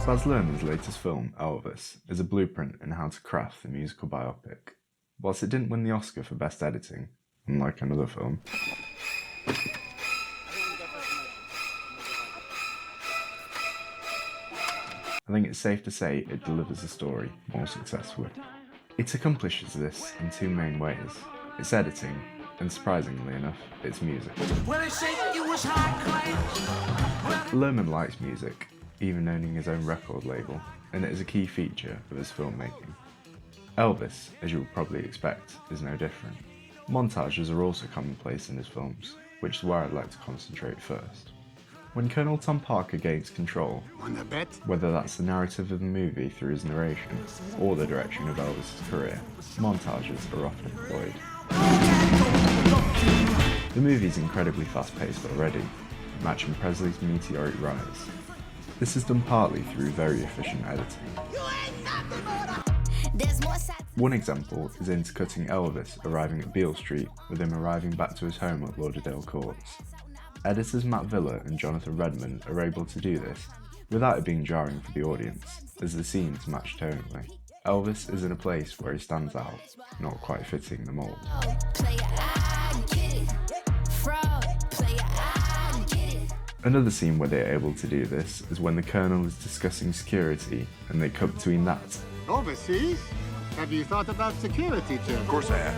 Baz Luhrmann's latest film, Elvis, is a blueprint in how to craft the musical biopic. Whilst it didn't win the Oscar for Best Editing, unlike another film, I think it's safe to say it delivers the story more successfully. It accomplishes this in two main ways: its editing, and surprisingly enough, its music. Luhrmann likes music, even owning his own record label, and it is a key feature of his filmmaking. Elvis, as you would probably expect, is no different. Montages are also commonplace in his films, which is where I'd like to concentrate first. When Colonel Tom Parker gains control, whether that's the narrative of the movie through his narration, or the direction of Elvis' career, montages are often employed. The movie is incredibly fast-paced already, matching Presley's meteoric rise. This is done partly through very efficient editing. One example is intercutting Elvis arriving at Beale Street with him arriving back to his home at Lauderdale Courts. Editors Matt Villa and Jonathan Redmond are able to do this without it being jarring for the audience, as the scenes match tonally. Elvis is in a place where he stands out, not quite fitting the mould. Another scene where they are able to do this is when the Colonel is discussing security and they cut between that. Overseas? Have you thought about security, Jim? Of course I have.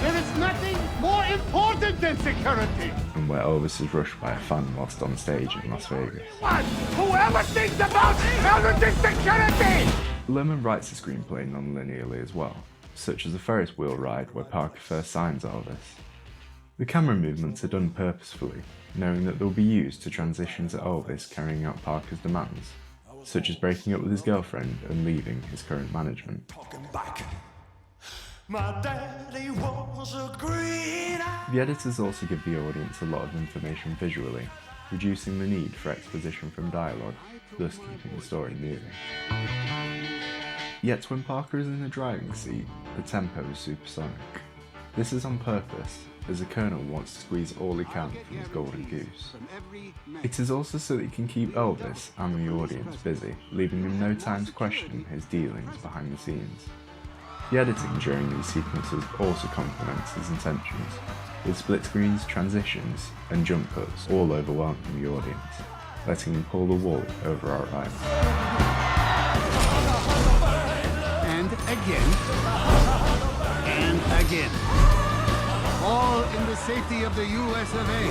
There is nothing more important than security! And where Elvis is rushed by a fan whilst on stage in Las Vegas. What? Whoever thinks about Elvis' security! Luhrmann writes the screenplay non-linearly as well, such as the Ferris wheel ride where Parker first signs Elvis. The camera movements are done purposefully, knowing that they'll be used to transition to Elvis carrying out Parker's demands, such as breaking up with his girlfriend and leaving his current management. The editors also give the audience a lot of information visually, reducing the need for exposition from dialogue, thus keeping the story moving. Yet when Parker is in the driving seat, the tempo is supersonic. This is on purpose, as the Colonel wants to squeeze all he can from his golden goose. It is also so that he can keep Elvis and the audience busy, leaving them no time to question his dealings behind the scenes. The editing during these sequences also complements his intentions, with split screens, transitions, and jump cuts all overwhelming the audience, letting them pull the wool over our eyes. And again. And again. All in the safety of the US of A.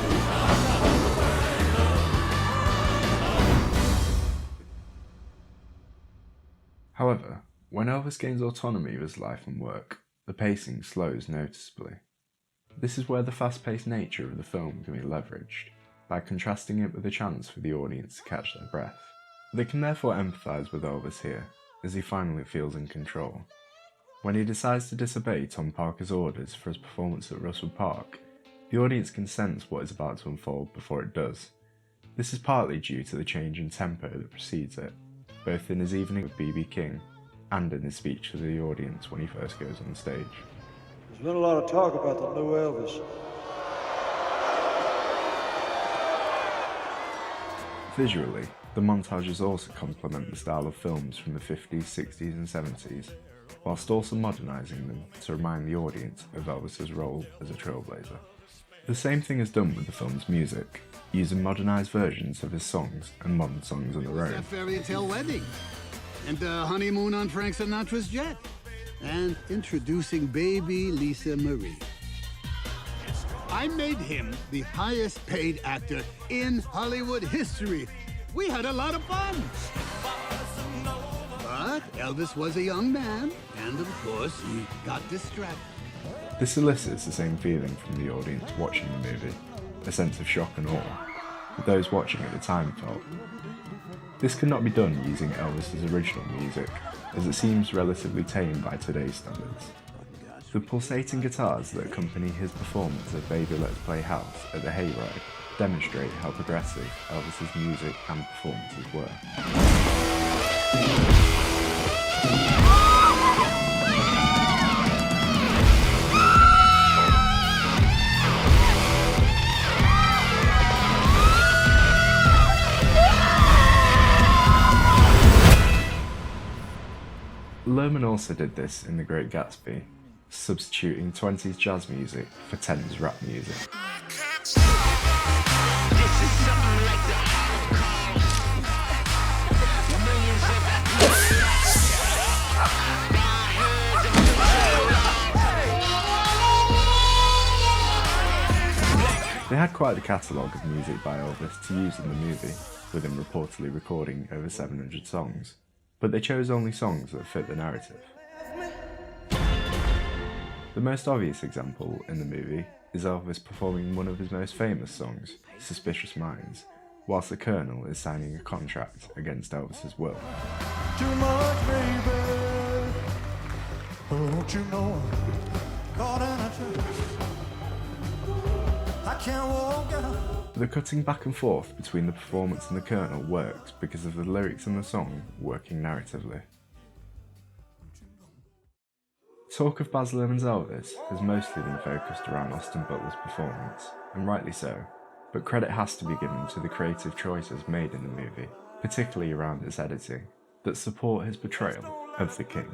However, when Elvis gains autonomy of his life and work, the pacing slows noticeably. This is where the fast-paced nature of the film can be leveraged, by contrasting it with a chance for the audience to catch their breath. They can therefore empathise with Elvis here, as he finally feels in control. When he decides to disobey Tom Parker's orders for his performance at Russell Park, the audience can sense what is about to unfold before it does. This is partly due to the change in tempo that precedes it, both in his evening with B.B. King and in his speech to the audience when he first goes on stage. There's been a lot of talk about the new Elvis. Visually, the montages also complement the style of films from the 50s, 60s and 70s, whilst also modernising them to remind the audience of Elvis's role as a trailblazer. The same thing is done with the film's music, using modernised versions of his songs and modern songs of their own. A fairy tale wedding, and a honeymoon on Frank Sinatra's jet, and introducing baby Lisa Marie. I made him the highest paid actor in Hollywood history. We had a lot of fun. But Elvis was a young man, and of course, he got distracted. This elicits the same feeling from the audience watching the movie, a sense of shock and awe, that those watching at the time felt. This could not be done using Elvis's original music, as it seems relatively tame by today's standards. The pulsating guitars that accompany his performance of Baby Let's Play House at the Hayride demonstrate how progressive Elvis's music and performances were. Luhrmann also did this in The Great Gatsby, substituting 20s jazz music for 10s rap music. They had quite a catalogue of music by Elvis to use in the movie, with him reportedly recording over 700 songs, but they chose only songs that fit the narrative. The most obvious example in the movie is Elvis performing one of his most famous songs, Suspicious Minds, whilst the Colonel is signing a contract against Elvis's will. Too much, baby. Don't you know I'm caught in a trap? I can't walk out. The cutting back and forth between the performance and the Colonel worked because of the lyrics in the song working narratively. Talk of Baz Luhrmann's Elvis has mostly been focused around Austin Butler's performance, and rightly so, but credit has to be given to the creative choices made in the movie, particularly around its editing, that support his portrayal of the King.